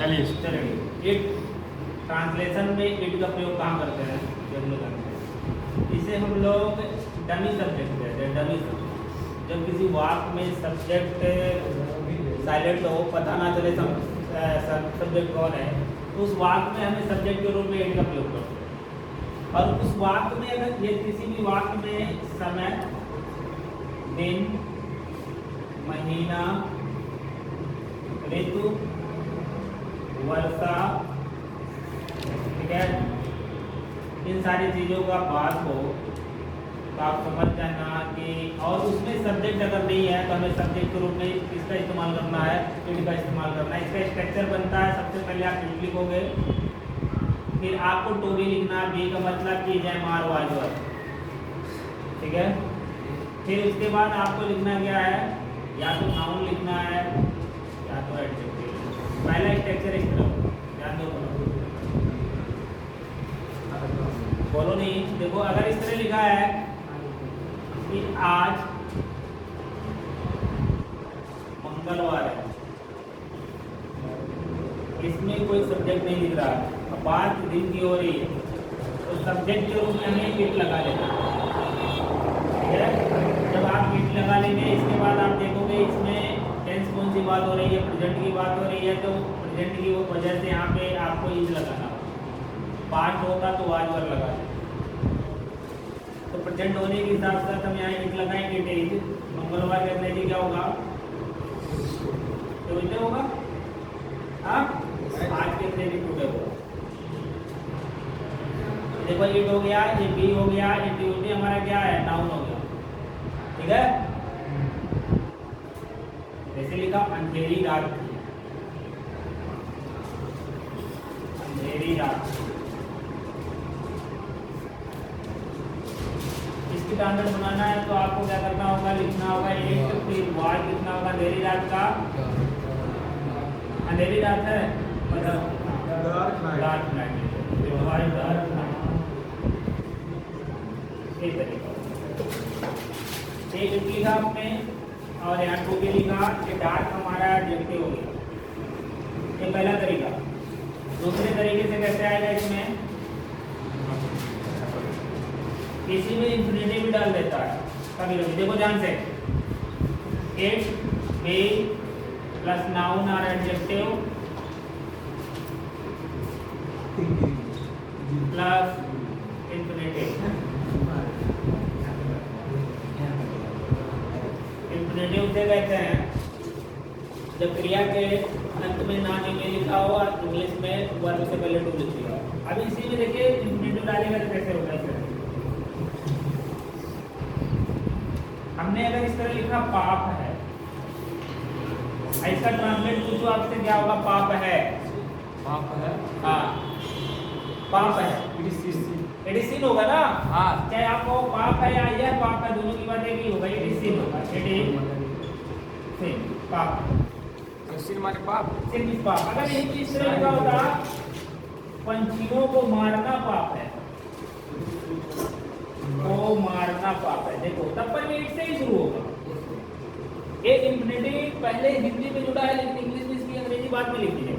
चलिए it translation में it का प्रयोग कहाँ करते हैं, जब लोग करते हैं इसे हम लोग डमी सब्जेक्ट कहते हैं। डमी सब्जेक्ट जब किसी वाक्य में सब्जेक्ट साइलेंट हो, पता ना चले सब्जेक्ट कौन है, तो उस वाक्य में हमें सब्जेक्ट के रूप में इट का प्रयोग करते हैं। और उस वाक्य में अगर ये किसी भी वाक्य में समय, दिन, महीना, ऋतु, वर्षा, ठीक है, इन सारी चीज़ों का बात हो तो आप समझ जाना कि, और उसमें सब्जेक्ट अगर नहीं है तो हमें सब्जेक्ट के रूप में इसका इस्तेमाल करना है, इट का इस्तेमाल करना है। इसका स्ट्रक्चर बनता है, सबसे पहले आप इट लिखोगे, फिर आपको टू बी लिखना है, बी का मतलब कि जय मार वाजवर, ठीक है। फिर उसके बाद आपको लिखना क्या है, या तो नाउन लिखना है या तो एडजेक्टिव। पहला स्ट्रक्चर इस तरह ध्यान दो, बोलो नहीं। देखो अगर इस तरह लिखा है कि आज मंगलवार है, इसमें कोई सब्जेक्ट नहीं लिख रहा, अब बात दिन की हो रही है, तो सब्जेक्ट के रूप में हमें इट लगा लेना, ठीक है। जब आप इट लगा लेंगे, इसके बाद आप देखोगे इसमें टेंस कौन सी बात हो रही है, प्रेजेंट की बात हो रही है, तो प्रेजेंट की वो वजह से यहाँ पे आपको इज लगाना, पास्ट होता तो वाजवर लगा दें। तो प्रेजेंट होने के हिसाब से हम यहाँ इट लगाएंगे, इट इज। मंगलवार के अंग्रेजी क्या होगा, तो इट होगा, हाँ, आज के अंग्रेजी टुडे होगा। देखो इट हो गया, ये बी हो गया, ये ट्यूजडे हमारा क्या है, नाउन हो गया, ठीक है। जैसे लिखा अंधेरी रात, अंधेरी रात, इसकी स्टैंडर्ड बनाना है तो आपको क्या करना होगा, लिखना होगा एक, फिर वार लिखना होगा अंधेरी रात का, अंधेरी रात है मतलब डार्क नाइट, एक तरीका एक लिखा आपने, और यहाँ टू के लिखा, ये डार्क हमारा एडजेक्टिव हो गया, ये पहला तरीका। दूसरे तरीके से कैसे आएगा, इसमें इसी में इंफिनिटिव भी डाल देता है कभी कभी। देखो ध्यान से, इट, बी प्लस नाउन और एडजेक्टिव प्लस इंफिनिटिव। इंफिनिटिव से कहते हैं जब क्रिया के अंत में नाम में लिखा हो और इंग्लिश में वर्ब से पहले टू लिखी हो। अब इसी में देखिए इंफिनिटिव डालेगा तो कैसे होगा, इस तरह हमने अगर इस तरह लिखा पाप है, इसका ट्रांसलेट पूछो आपसे क्या होगा, पाप है, पाप है, हाँ पाप है, इट इज सिन होगा ना, हाँ, चाहे आपको पाप है या यह पाप है, दोनों की बात एक ही होगा, इट इज सिन होगा, इट इज सिन, पाप, सिन माने पाप, सिन इज पाप। अगर यही इस तरह लिखा होता पंछियों को मारना पाप है, को मारना पाप है, देखो तब पर भी इट से ही शुरू होगा। एक इंफिनिटिव पहले हिंदी में जुड़ा है, लेकिन इंग्लिश में इसकी अंग्रेजी बाद में लिखी है,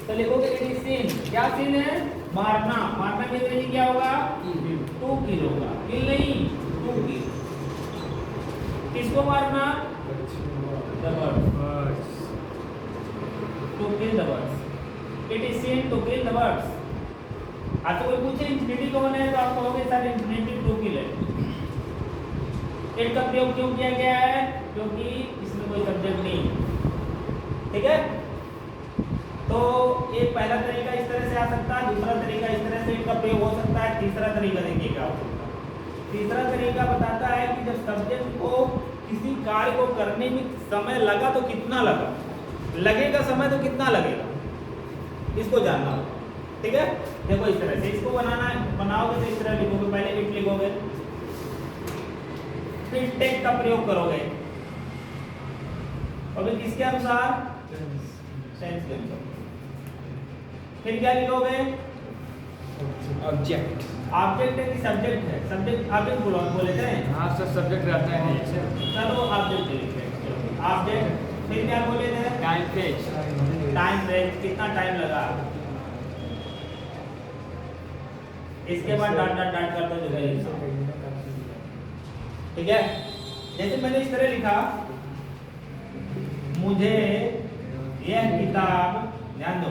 तो लिखोगे इट इज सिन। क्या सिन है, मारना, मारना की अंग्रेजी क्या होगा, टू किल होगा, किल नहीं टू किल। किसको मारना, the birds, to kill the birds, it is sin to kill the birds. अब तो कोई पूछे इंफिनिटी कौन है, तो आप कहोगे सर इंफिनिटी टू किल है। इट का प्रयोग क्यों किया गया है, क्योंकि इसमें कोई सब्जेक्ट नहीं है, ठीक है। तो एक पहला तरीका इस तरह से आ सकता है, दूसरा तरीका इस तरह से इनका प्रयोग हो सकता है, तीसरा तरीका देखिए क्या हो सकता है। तीसरा तरीका बताता है कि जब सब्जेक्ट को किसी कार्य को करने में समय लगा तो कितना लगा, लगेगा समय तो कितना लगेगा, इसको जानना होगा, ठीक है। देखो इस तरह से इसको बनाओगे तो इस तरह लिखोगे, पहले इट लिखोगे, फिर टेक का प्रयोग करोगे, अभी किसके अनुसार, टेंस के अनुसार। फिर क्या लिखोगे, ऑब्जेक्ट, ऑब्जेक्ट है कि सब्जेक्ट है, सब्जेक्ट ऑब्जेक्ट बोले थे, हाँ सर सब्जेक्ट रहता है ऐसे, चलो ऑब्जेक्ट लिखते हैं, ऑब्जेक्ट फिर क्या बोले थे? Time page. टाइम फ्रेम, कितना टाइम लगा। इसके बाद डॉट डॉट डॉट कर दो जो है लिखा। ठीक है, जैसे मैंने इस तरह लिखा, मुझे यह किताब, ध्यान दो,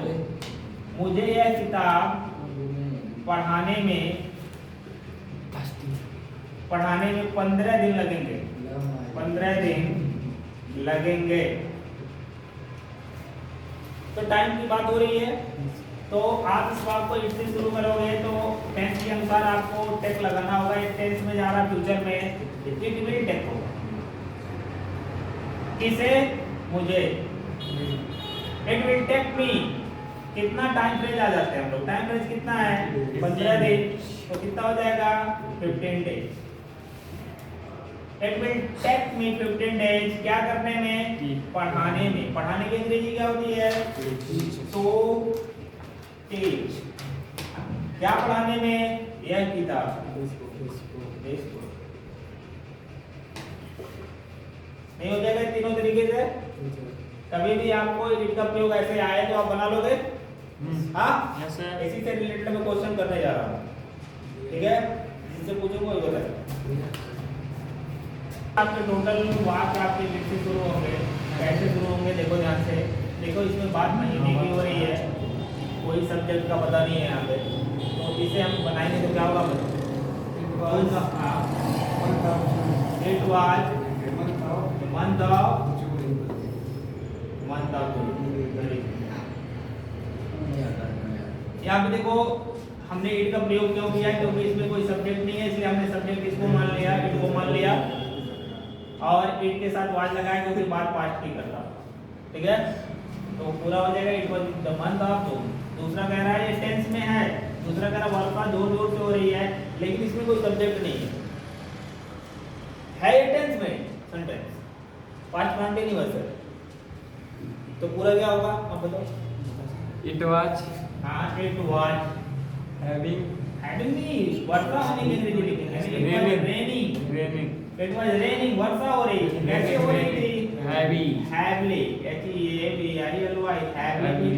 मुझे यह किताब पढ़ाने में 15 दिन लगेंगे, 15 दिन लगेंगे। तो टाइम की बात हो रही है, तो आप इस बात को इट से शुरू करोगे तो टेंस के अनुसार आपको टेक लगाना होगा। एक टेंस में जा रहा फ्यूचर में, इट विल टेक होगा। किसे? मुझे। इट विल टेक मी, कितना टाइम फ्रेज आ जाते हैं हम लोग, टाइम फ्रेज कितना है? 15 दिन, तो कितना हो जाएगा? 15 days. It will take me 15 days, क्या करने में? पढ़ाने में। पढ़ाने की अंग्रेजी क्या होती है? तो टीच। क्या पढ़ाने में? यह किताब। नहीं हो जाएगा तीनों तरीके से? कभी भी आपको इट का प्रयोग ऐसे आए तो आप बना लोगे? हाँ, इसी से रिलेटेड मैं क्वेश्चन करने जा रहा हूँ। ठीक है, जिससे पूछूंगा वही बताए। आपके टोटल वाक्य आपके लिख से शुरू होंगे। कैसे शुरू होंगे देखो ध्यान से। देखो इसमें बात महीने की हो रही है, कोई सब्जेक्ट का पता नहीं है यहाँ पे, तो इसे हम बनाएंगे तो क्या होगा? इट वाज मंथ ऑफ यहाँ पे देखो हमने इट का प्रयोग क्यों किया? क्योंकि इसमें कोई सब्जेक्ट नहीं है, इसलिए हमने सब्जेक्ट इसको मान लिया, इट को मान लिया, और इट के साथ वाज लगाए क्योंकि बात पास्ट की करता। ठीक है, तो पूरा हो जाएगा it was the month of. दूसरा कह रहा है ये टेंस में है, दूसरा कह रहा है वर्षा जोर जोर से हो रही है, लेकिन इसमें कोई सब्जेक्ट नहीं है ये टेंस में सेंटेंस, पास्ट कंटिन्यूअस। तो पूरा क्या होगा अब बताओ? इट वाज, हाँ, इट वाज हैविंग नहीं, वर्षा होने की अंग्रेजी लिखेंगे। रेनिंग इट वाज रेनिंग, वर्षा हो रही थी। कैसे हो रही थी? Heavy heavily, heavily.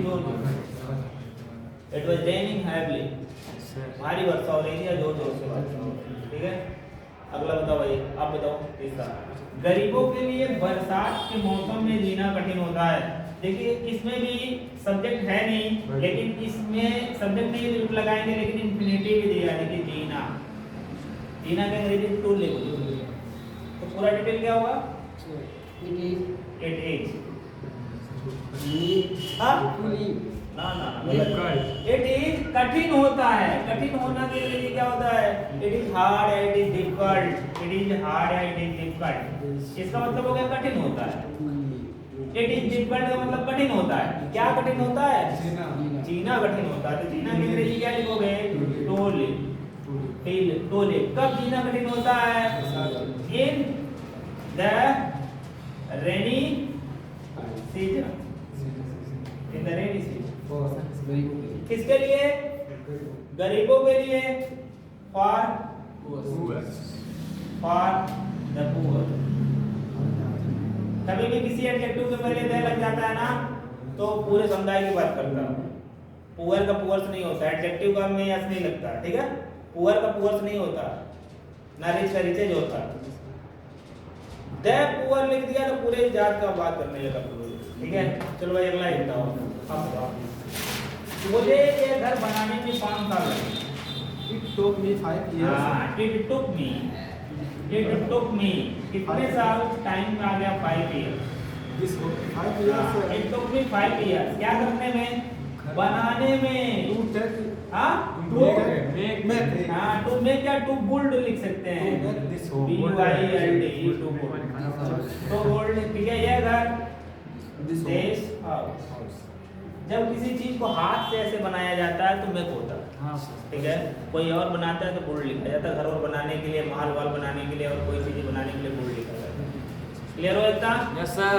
It was raining heavily, भारी वर्षा हो रही थी या जोर जोर से वर्षा हो रही थी। ठीक है, अगला बताओ भाई, आप बताओ तीसरा। गरीबों के लिए बरसात के मौसम में जीना कठिन होता है। देखिए इसमें भी सब्जेक्ट है नहीं, लेकिन इसमें सब्जेक्ट नहीं है तो लगाएंगे, लेकिन इंफिनिटिव भी दिया। देखिए जीना, जीना के अंग्रेजी टू लिखो, तो पूरा डिटेल क्या होगा? इट इज इट इज कठिन होता है। कठिन होना के लिए क्या होता है? इट इज हार्ड है, it is difficult, it is hard है, इट इज डिफिकल्ट। इसका मतलब हो गया कठिन होता है। इट इज डिफिकल्ट का मतलब कठिन होता है। क्या कठिन होता है? जीना कठिन होता है। तो जीना की अंग्रेजी क्या लिखोगे? To live, to live. कब जीना कठिन होता है? In the rainy season, in the rainy season. किसके लिए? गरीबों के लिए, फॉर द पुअर। कभी भी किसी एडजेक्टिव के पहले द लग जाता है ना, तो पूरे समुदाय की बात करता है। पुअर का पुअर्स नहीं होता, एडजेक्टिव का में यस नहीं लगता। ठीक है, पुअर का पुअर्स नहीं होता, ना रिच का रिचेज होता। द पुअर लिख दिया तो पूरे जात का बात करने लगा। ठीक है, चलो भाई अगला एक बताओ। अब बताओ, मुझे ये घर बनाने में 5 साल लगे। It took me 5 years. It took me कितने साल? टाइम आ गया 5 year. This 5 years. It took me 5 year, क्या करने में? बनाने में। To take. हाँ, Make. हाँ, टू मेक या टू बुल्ड लिख सकते हैं। To make this home. BUILD, to build. तो बुल्ड, ठीक है, ये घर, This देश, हाउस। जब किसी चीज को हाथ से ऐसे बनाया जाता है तो मेक होता है। ठीक है, कोई और बनाता है तो बुल्ड लिखा जाता है। घर और बनाने के लिए, महल वाल बनाने के लिए, और कोई चीज बनाने के लिए बुल्ड लिखा जाता है। क्लियर हो इतना? Yes sir.